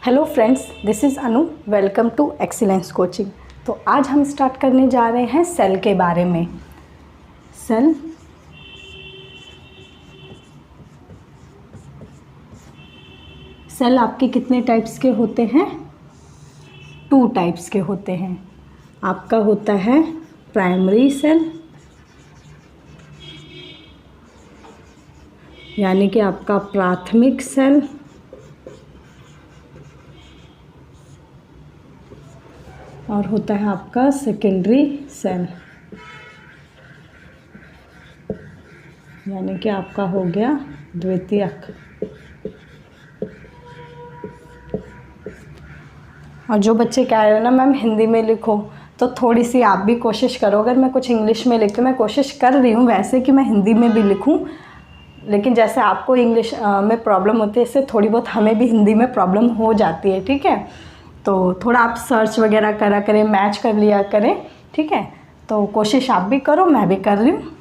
Hello friends, this is Anu. Welcome to excellence coaching. तो आज हम स्टार्ट करने जा रहे हैं सेल के बारे में। सेल आपके कितने टाइप्स के होते हैं? 2 टाइप्स के होते हैं। आपका होता है प्राइमरी सेल, यानी कि आपका प्राथमिक सेल, और होता है आपका सेकेंडरी सेल, यानी कि आपका हो गया द्वितीयक। और जो बच्चे कह रहे हो ना मैम हिंदी में लिखो, तो थोड़ी सी आप भी कोशिश करो। अगर मैं कुछ इंग्लिश में लिखती हूँ, मैं कोशिश कर रही हूँ वैसे कि मैं हिंदी में भी लिखूँ, लेकिन जैसे आपको इंग्लिश में प्रॉब्लम होती है, इससे थोड़ी बहुत हमें भी हिंदी में प्रॉब्लम हो जाती है। ठीक है, तो थोड़ा आप सर्च वगैरह करा करें, मैच कर लिया करें। ठीक है, तो कोशिश आप भी करो, मैं भी कर रही हूँ।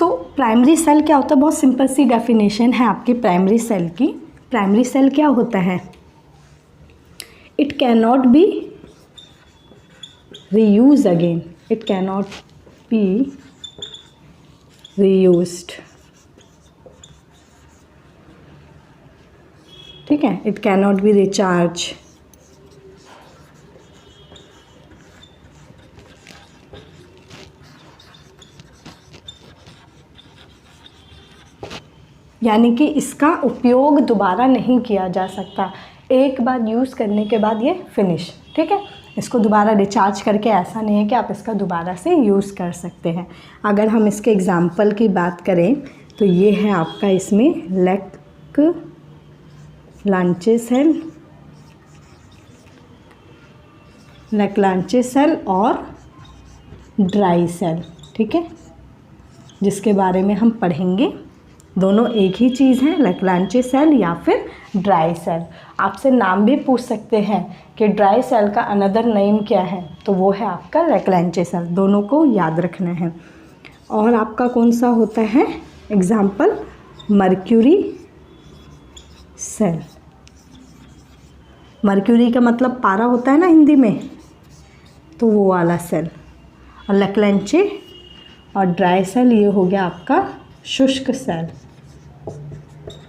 तो प्राइमरी सेल क्या होता है? बहुत सिंपल सी डेफिनेशन है आपकी प्राइमरी सेल की। प्राइमरी सेल क्या होता है? It can not be reuse again, it can not be reused. ठीक है, it can not be recharge. यानी कि इसका उपयोग दोबारा नहीं किया जा सकता। एक बार यूज़ करने के बाद ये फिनिश। ठीक है, इसको दोबारा रिचार्ज करके ऐसा नहीं है कि आप इसका दोबारा से यूज़ कर सकते हैं। अगर हम इसके एग्जाम्पल की बात करें तो ये है आपका इसमें लैक्लांचे सेल और ड्राई सेल। ठीक है, जिसके बारे में हम पढ़ेंगे। दोनों एक ही चीज़ है, लैक्लांचे सेल या फिर ड्राई सेल। आपसे नाम भी पूछ सकते हैं कि ड्राई सेल का अनदर नेम क्या है, तो वो है आपका लैक्लांचे सेल। दोनों को याद रखना है। और आपका कौन सा होता है एग्जाम्पल? Mercury cell. मर्क्यूरी का मतलब पारा होता है ना हिंदी में, तो वो वाला सेल। और लैक्लांचे और ड्राई सेल ये हो गया आपका शुष्क सेल।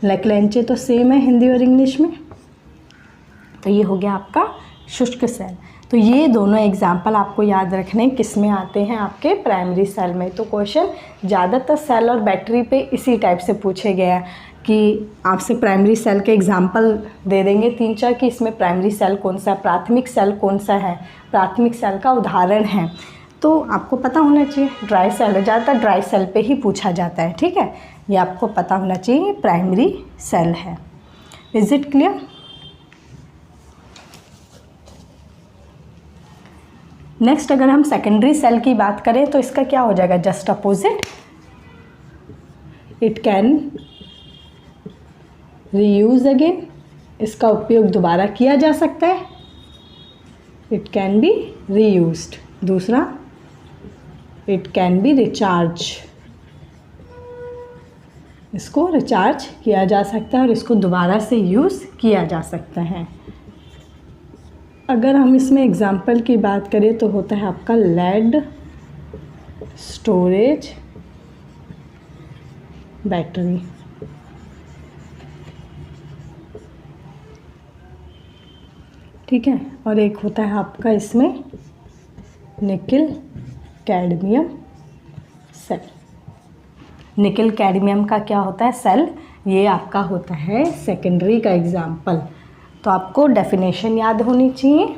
लैक्लांचे तो सेम है हिंदी और इंग्लिश में, तो ये हो गया आपका शुष्क सेल। तो ये दोनों एग्जाम्पल आपको याद रखने किस में आते हैं? आपके प्राइमरी सेल में। तो क्वेश्चन ज़्यादातर सेल और बैटरी पे इसी टाइप से पूछे गए हैं कि आपसे प्राइमरी सेल के एग्जाम्पल दे देंगे 3-4 कि इसमें प्राइमरी सेल कौन सा है, प्राथमिक सेल कौन सा है, प्राथमिक सेल का उदाहरण है। तो आपको पता होना चाहिए ड्राई सेल है, ज़्यादातर ड्राई सेल पे ही पूछा जाता है। ठीक है, ये आपको पता होना चाहिए प्राइमरी सेल है। Is it clear? नेक्स्ट अगर हम सेकेंडरी सेल की बात करें तो इसका क्या हो जाएगा? Just opposite. It can reuse again, इसका उपयोग दोबारा किया जा सकता है। It can be reused. दूसरा, इट कैन बी रिचार्ज, इसको रिचार्ज किया जा सकता है और इसको दोबारा से यूज़ किया जा सकता है। अगर हम इसमें एग्जाम्पल की बात करें तो होता है आपका लेड स्टोरेज बैटरी। ठीक है, और एक होता है आपका इसमें nickel cadmium cell. Nickel cadmium का क्या होता है? सेल। ये आपका होता है सेकेंडरी का एग्जाम्पल। तो आपको डेफिनेशन याद होनी चाहिए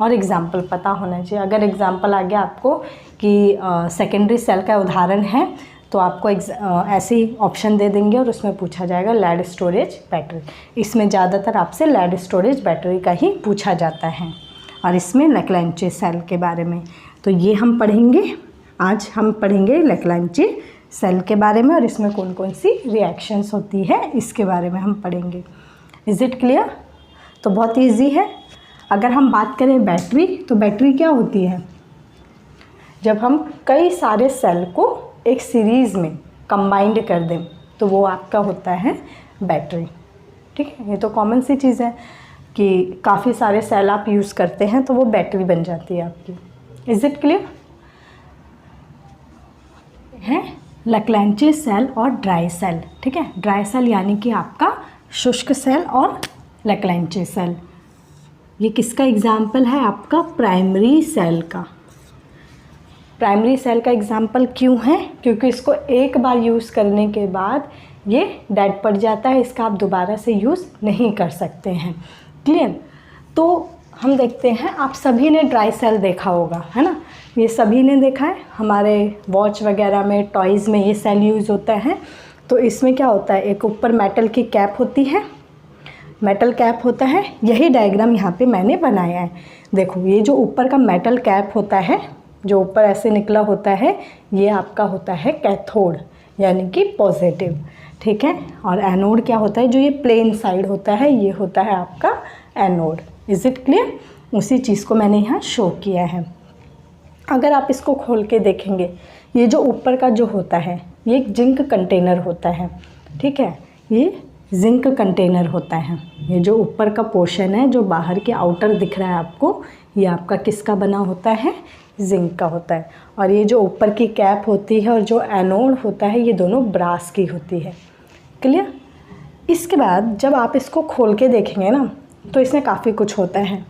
और एग्जाम्पल पता होना चाहिए। अगर एग्जाम्पल आ गया आपको कि सेकेंडरी सेल का उदाहरण है, तो आपको ऐसे ही ऑप्शन दे देंगे और उसमें पूछा जाएगा लेड स्टोरेज बैटरी। इसमें ज़्यादातर आपसे लेड स्टोरेज बैटरी का ही पूछा जाता है, और इसमें लैक्लांचे सेल के बारे में। तो ये हम पढ़ेंगे। आज हम पढ़ेंगे लैक्लांचे सेल के बारे में और इसमें कौन कौन सी रिएक्शंस होती है इसके बारे में हम पढ़ेंगे। Is it clear? तो बहुत इजी है। अगर हम बात करें बैटरी, तो बैटरी क्या होती है? जब हम कई सारे सेल को एक सीरीज़ में कंबाइंड कर दें तो वो आपका होता है बैटरी। ठीक है, ये तो कॉमन सी चीज़ है कि काफ़ी सारे सेल आप यूज़ करते हैं तो वो बैटरी बन जाती है आपकी। Is it clear? है लैग्रैंज सेल और ड्राई सेल। ठीक है, ड्राई सेल यानी कि आपका शुष्क सेल और लैग्रैंज सेल। ये किसका एग्जाम्पल है? आपका प्राइमरी सेल का। प्राइमरी सेल का एग्जाम्पल क्यों है? क्योंकि इसको एक बार यूज़ करने के बाद ये डेड पड़ जाता है, इसका आप दोबारा से यूज़ नहीं कर सकते हैं। क्लियर? तो हम देखते हैं, आप सभी ने ड्राई सेल देखा होगा, है ना? ये सभी ने देखा है, हमारे वॉच वगैरह में, टॉयज़ में ये सेल यूज़ होता है। तो इसमें क्या होता है, एक ऊपर मेटल की कैप होती है, मेटल कैप होता है। यही डायग्राम यहाँ पे मैंने बनाया है। देखो, ये जो ऊपर का मेटल कैप होता है, जो ऊपर ऐसे निकला होता है, ये आपका होता है कैथोड यानी कि पॉजिटिव। ठीक है, और एनोड क्या होता है? जो ये प्लेन साइड होता है, ये होता है आपका एनोड। Is it clear? उसी चीज़ को मैंने यहाँ शो किया है। अगर आप इसको खोल के देखेंगे, ये जो ऊपर का जो होता है, ये एक जिंक कंटेनर होता है। ठीक है, ये जिंक कंटेनर होता है। ये जो ऊपर का पोर्शन है, जो बाहर के आउटर दिख रहा है आपको, ये आपका किसका बना होता है? जिंक का होता है। और ये जो ऊपर की कैप होती है और जो एनोड होता है, ये दोनों ब्रास की होती है। क्लियर? इसके बाद जब आप इसको खोल के देखेंगे ना, तो इसमें काफ़ी कुछ होता है।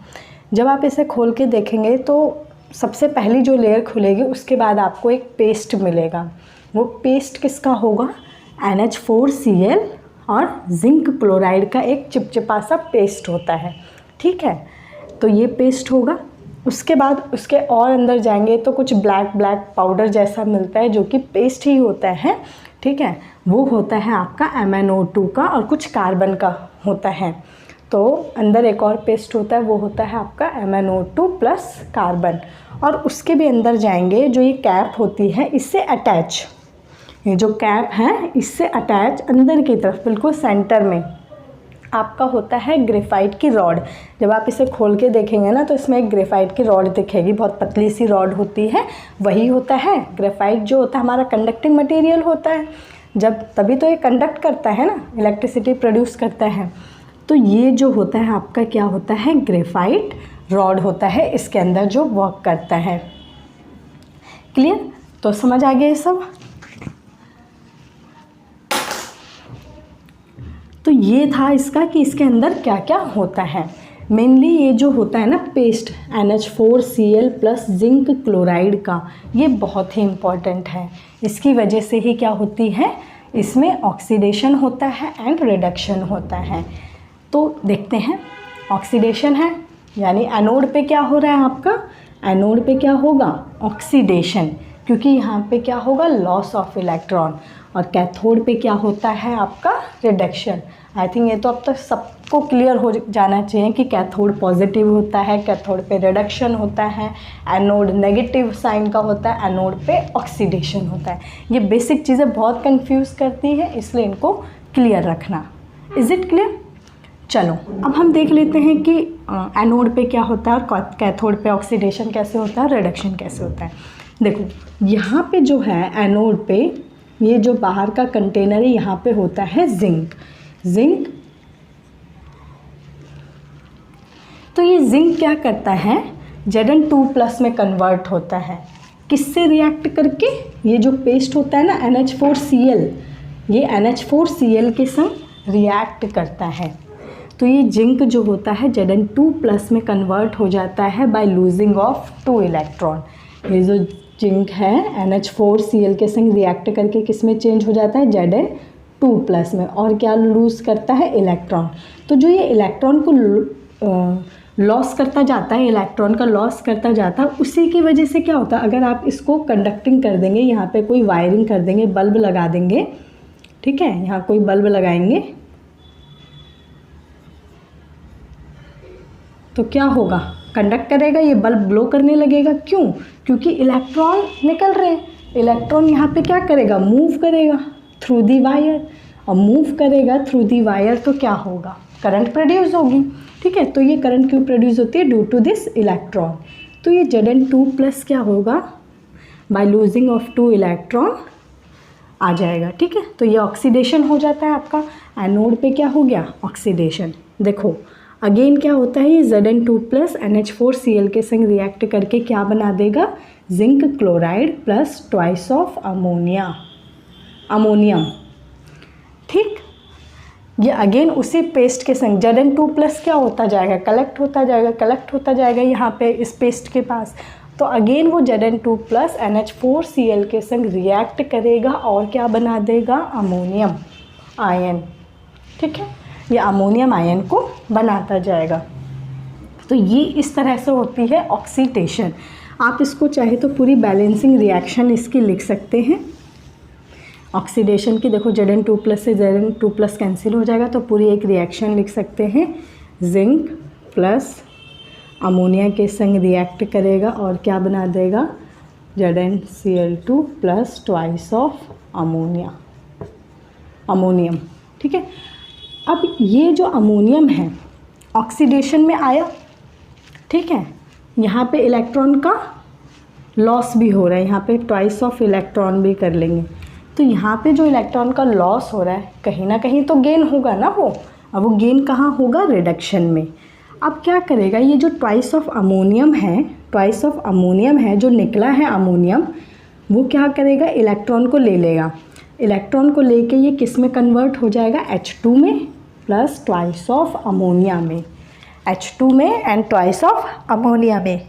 जब आप इसे खोल के देखेंगे तो सबसे पहली जो लेयर खुलेगी, उसके बाद आपको एक पेस्ट मिलेगा। वो पेस्ट किसका होगा? NH4Cl और जिंक क्लोराइड का एक चिपचिपा सा पेस्ट होता है। ठीक है, तो ये पेस्ट होगा। उसके बाद उसके और अंदर जाएंगे तो कुछ ब्लैक ब्लैक पाउडर जैसा मिलता है, जो कि पेस्ट ही होता है। ठीक है, वो होता है आपका MnO2 का और कुछ कार्बन का होता है। तो अंदर एक और पेस्ट होता है, वो होता है आपका MnO2 प्लस कार्बन। और उसके भी अंदर जाएंगे, जो ये कैप होती है, इससे अटैच, ये जो कैप है इससे अटैच अंदर की तरफ बिल्कुल सेंटर में आपका होता है ग्रेफाइट की रॉड। जब आप इसे खोल के देखेंगे ना, तो इसमें एक ग्रेफाइट की रॉड दिखेगी, बहुत पतली सी रॉड होती है। वही होता है ग्रेफाइट, जो होता है हमारा कंडक्टिंग मटेरियल होता है। जब तभी तो ये कंडक्ट करता है ना, इलेक्ट्रिसिटी प्रोड्यूस करता है। तो ये जो होता है आपका क्या होता है? ग्रेफाइट रॉड होता है, इसके अंदर जो वर्क करता है। क्लियर? तो समझ आ गया ये सब? तो ये था इसका कि इसके अंदर क्या क्या होता है। मेनली ये जो होता है ना paste, NH4Cl plus zinc chloride का, ये बहुत ही इम्पॉर्टेंट है। इसकी वजह से ही क्या होती है, इसमें ऑक्सीडेशन होता है एंड रिडक्शन होता है। तो देखते हैं, ऑक्सीडेशन है यानी एनोड पे क्या हो रहा है आपका? एनोड पे क्या होगा? ऑक्सीडेशन, क्योंकि यहाँ पे क्या होगा? Loss of electron. और कैथोड पे क्या होता है आपका? रिडक्शन। आई थिंक ये तो अब तक सबको क्लियर हो जाना चाहिए कि कैथोड पॉजिटिव होता है, कैथोड पे रिडक्शन होता है, एनोड नेगेटिव साइन का होता है, एनोड पे ऑक्सीडेशन होता है। ये बेसिक चीज़ें बहुत कंफ्यूज करती है, इसलिए इनको क्लियर रखना। Is it clear? चलो अब हम देख लेते हैं कि एनोड पे क्या होता है और कैथोड पे ऑक्सीडेशन कैसे होता है, रिडक्शन कैसे होता है। देखो यहाँ पे जो है एनोड पे, ये जो बाहर का कंटेनर है, यहाँ पे होता है जिंक। जिंक, तो ये जिंक क्या करता है? Zn2+ में कन्वर्ट होता है। किससे रिएक्ट करके? ये जो पेस्ट होता है ना NH4Cl, ये NH4Cl के संग रिएक्ट करता है। तो ये जिंक जो होता है Zn2+ में कन्वर्ट हो जाता है बाय लूजिंग ऑफ 2 इलेक्ट्रॉन। ये जो जिंक है NH4Cl के संग रिएक्ट करके किस में चेंज हो जाता है? Zn2+ में। और क्या लूज़ करता है? इलेक्ट्रॉन। तो जो ये इलेक्ट्रॉन को लॉस करता जाता है, इलेक्ट्रॉन का लॉस करता जाता है, उसी की वजह से क्या होता है, अगर आप इसको कंडक्टिंग कर देंगे, यहाँ पे कोई वायरिंग कर देंगे, बल्ब लगा देंगे, ठीक है, यहाँ कोई बल्ब लगाएंगे, तो क्या होगा? कंडक्ट करेगा, ये बल्ब ग्लो करने लगेगा। क्यों? क्योंकि इलेक्ट्रॉन निकल रहे हैं। इलेक्ट्रॉन यहाँ पे क्या करेगा? मूव करेगा थ्रू दी वायर, और मूव करेगा थ्रू दी वायर तो क्या होगा? करंट प्रोड्यूस होगी। ठीक है, तो ये करंट क्यों प्रोड्यूस होती है? Due to this electron. तो ये Zn2+ क्या होगा? बाय लूजिंग ऑफ 2 इलेक्ट्रॉन आ जाएगा। ठीक है, तो ये ऑक्सीडेशन हो जाता है आपका। एनोड पे क्या हो गया, ऑक्सीडेशन। देखो अगेन क्या होता है, ये Zn2 प्लस NH4Cl के संग रिएक्ट करके क्या बना देगा, zinc chloride plus twice of ammonium. ठीक, ये अगेन उसी पेस्ट के संग Zn2 प्लस क्या होता जाएगा, कलेक्ट होता जाएगा यहाँ पे इस पेस्ट के पास। तो अगेन वो Zn2 प्लस NH4Cl के संग रिएक्ट करेगा और क्या बना देगा, अमोनियम आयन। ठीक है, ये अमोनियम आयन को बनाता जाएगा। तो ये इस तरह से होती है ऑक्सीडेशन। आप इसको चाहे तो पूरी बैलेंसिंग रिएक्शन इसकी लिख सकते हैं ऑक्सीडेशन की। देखो Zn2 प्लस से Zn2 प्लस कैंसिल हो जाएगा, तो पूरी एक रिएक्शन लिख सकते हैं, जिंक प्लस अमोनिया के संग रिएक्ट करेगा और क्या बना देगा, ZnCl2 plus twice of ammonium. ठीक है, अब ये जो अमोनियम है ऑक्सीडेशन में आया, ठीक है, यहाँ पे इलेक्ट्रॉन का लॉस भी हो रहा है, यहाँ पे ट्वाइस ऑफ इलेक्ट्रॉन भी कर लेंगे। तो यहाँ पे जो इलेक्ट्रॉन का लॉस हो रहा है कहीं ना कहीं तो गेन होगा ना वो। अब वो गेन कहाँ होगा, रिडक्शन में। अब क्या करेगा, ये जो ट्वाइस ऑफ अमोनियम है जो निकला है अमोनियम, वो क्या करेगा, इलेक्ट्रॉन को ले लेगा। इलेक्ट्रॉन को लेके ये किस में कन्वर्ट हो जाएगा, H2 में प्लस ट्वाइस ऑफ अमोनिया में, H2 में एंड ट्वाइस ऑफ अमोनिया में।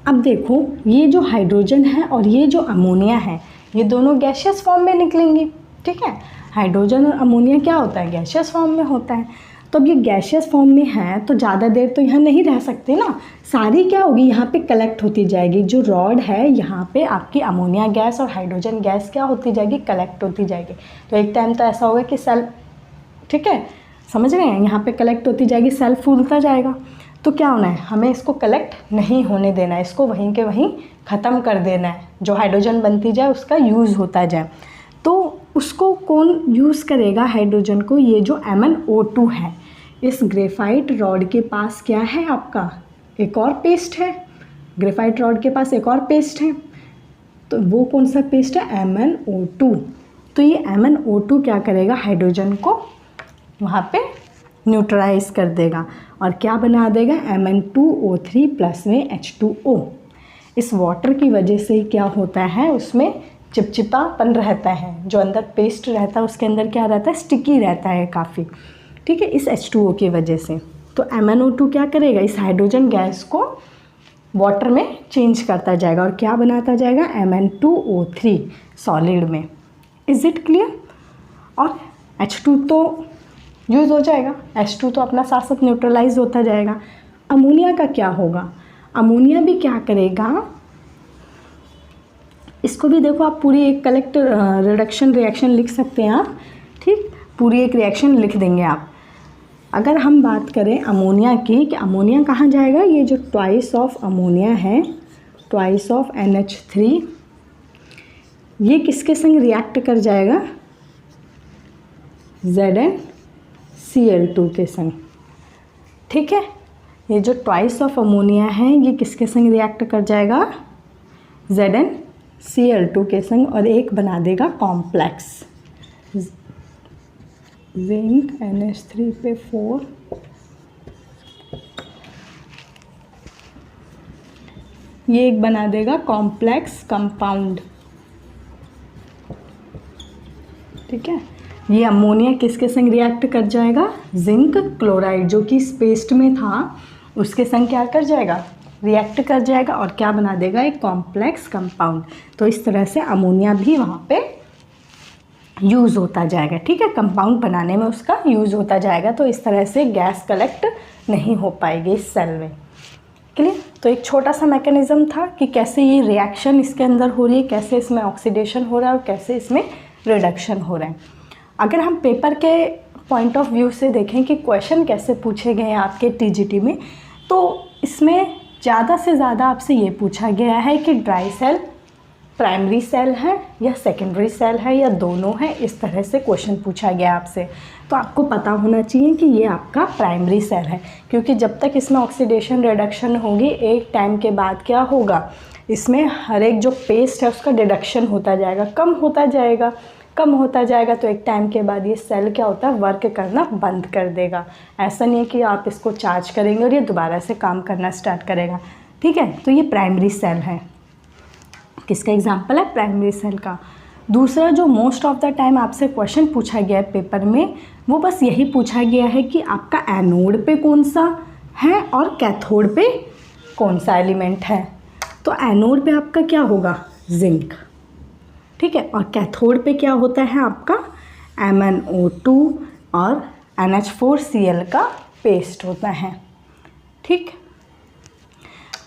अब देखो ये जो हाइड्रोजन है और ये जो अमोनिया है, ये दोनों गैसियस फॉर्म में निकलेंगी। ठीक है, हाइड्रोजन और अमोनिया क्या होता है, गैसियस फॉर्म में होता है। तो अब ये गैसियस फॉर्म में है तो ज़्यादा देर तो यहाँ नहीं रह सकते ना, सारी क्या होगी, यहाँ पे कलेक्ट होती जाएगी। जो रॉड है यहाँ पे आपकी अमोनिया गैस और हाइड्रोजन गैस क्या होती जाएगी, कलेक्ट होती जाएगी। तो एक टाइम तो ऐसा होगा कि सेल, ठीक है, समझ रहे हैं, यहाँ पे कलेक्ट होती जाएगी, सेल फूलता जाएगा। तो क्या होना है, हमें इसको कलेक्ट नहीं होने देना है, इसको वहीं के वहीं ख़त्म कर देना है। जो हाइड्रोजन बनती जाए उसका यूज़ होता जाए। तो उसको कौन यूज़ करेगा, हाइड्रोजन को, ये जो MnO2 है। इस ग्रेफाइट रॉड के पास क्या है आपका, एक और पेस्ट है, ग्रेफाइट रॉड के पास एक और पेस्ट है। तो वो कौन सा पेस्ट है, MnO2। तो ये MnO2 क्या करेगा, हाइड्रोजन को वहाँ पे न्यूट्रलाइज कर देगा और क्या बना देगा, Mn2O3 प्लस में H2O। इस वाटर की वजह से क्या होता है, उसमें चिपचिपापन रहता है, जो अंदर पेस्ट रहता है उसके अंदर क्या रहता है, स्टिकी रहता है काफ़ी। ठीक है, इस H2O की वजह से। तो MnO2 क्या करेगा, इस हाइड्रोजन गैस को वाटर में चेंज करता जाएगा और क्या बनाता जाएगा, Mn2O3 सॉलिड में। Is it clear. और H2 तो यूज़ हो जाएगा, H2 तो अपना साथ साथ न्यूट्रलाइज होता जाएगा। अमोनिया का क्या होगा, अमोनिया भी क्या करेगा, इसको भी देखो आप पूरी एक कलेक्ट रिडक्शन रिएक्शन लिख सकते हैं आप। ठीक, पूरी एक रिएक्शन लिख देंगे आप। अगर हम बात करें अमोनिया की, कि अमोनिया कहाँ जाएगा, ये जो ट्वाइस ऑफ अमोनिया है, ट्वाइस ऑफ NH3, ये किसके संग रिएक्ट कर जाएगा, ZnCl2 के संग। ठीक है, ये जो ट्वाइस ऑफ अमोनिया है ये किसके संग रिएक्ट कर जाएगा, ZnCl2 के संग, और एक बना देगा कॉम्प्लेक्स, जिंक NH3 पे 4, ये एक बना देगा कॉम्प्लेक्स कंपाउंड। ठीक है, ये अमोनिया किसके संग रिएक्ट कर जाएगा, जिंक क्लोराइड जो कि इस पेस्ट में था उसके संग क्या कर जाएगा, रिएक्ट कर जाएगा और क्या बना देगा, एक कॉम्प्लेक्स कंपाउंड। तो इस तरह से अमोनिया भी वहाँ पे यूज़ होता जाएगा। ठीक है, कंपाउंड बनाने में उसका यूज़ होता जाएगा। तो इस तरह से गैस कलेक्ट नहीं हो पाएगी इस सेल में। क्लियर। तो एक छोटा सा मैकेनिज़्म था कि कैसे ये रिएक्शन इसके अंदर हो रही है, कैसे इसमें ऑक्सीडेशन हो रहा है और कैसे इसमें रिडक्शन हो रहा है। अगर हम पेपर के पॉइंट ऑफ व्यू से देखें कि क्वेश्चन कैसे पूछे गए हैं आपके TGT में, तो इसमें ज़्यादा से ज़्यादा आपसे ये पूछा गया है कि ड्राई सेल प्राइमरी सेल है या सेकेंडरी सेल है या दोनों है। इस तरह से क्वेश्चन पूछा गया आपसे, तो आपको पता होना चाहिए कि ये आपका प्राइमरी सेल है, क्योंकि जब तक इसमें ऑक्सीडेशन रिडक्शन होगी एक टाइम के बाद क्या होगा, इसमें हर एक जो पेस्ट है उसका डिडक्शन होता जाएगा, कम होता जाएगा। कम होता जाएगा तो एक टाइम के बाद ये सेल क्या होता है, वर्क करना बंद कर देगा। ऐसा नहीं है कि आप इसको चार्ज करेंगे और ये दोबारा से काम करना स्टार्ट करेगा, ठीक है। तो ये प्राइमरी सेल है, किसका एग्जाम्पल है, प्राइमरी सेल का। दूसरा जो मोस्ट ऑफ द टाइम आपसे क्वेश्चन पूछा गया है पेपर में, वो बस यही पूछा गया है कि आपका एनोड पे कौन सा है और कैथोड पे कौन सा एलिमेंट है। तो एनोड पे आपका क्या होगा, जिंक, ठीक है, और कैथोड पे क्या होता है आपका MnO2 और NH4Cl का पेस्ट होता है, ठीक।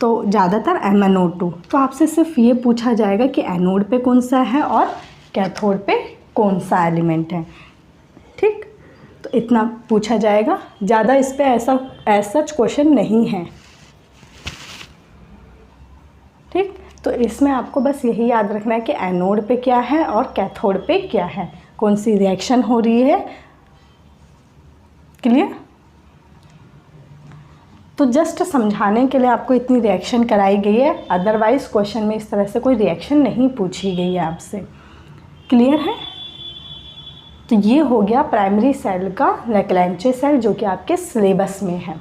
तो ज़्यादातर MnO2, तो आपसे सिर्फ ये पूछा जाएगा कि एनोड पे कौन सा है और कैथोड पे कौन सा एलिमेंट है, ठीक। तो इतना पूछा जाएगा, ज़्यादा इस पे ऐसा सच क्वेश्चन नहीं है, ठीक। तो इसमें आपको बस यही याद रखना है कि एनोड पे क्या है और कैथोड पे क्या है, कौन सी रिएक्शन हो रही है, क्लियर। तो जस्ट समझाने के लिए आपको इतनी रिएक्शन कराई गई है, अदरवाइज क्वेश्चन में इस तरह से कोई रिएक्शन नहीं पूछी गई है आपसे, क्लियर है। तो ये हो गया प्राइमरी सेल का लेक्लैंचे सेल, जो कि आपके सिलेबस में है।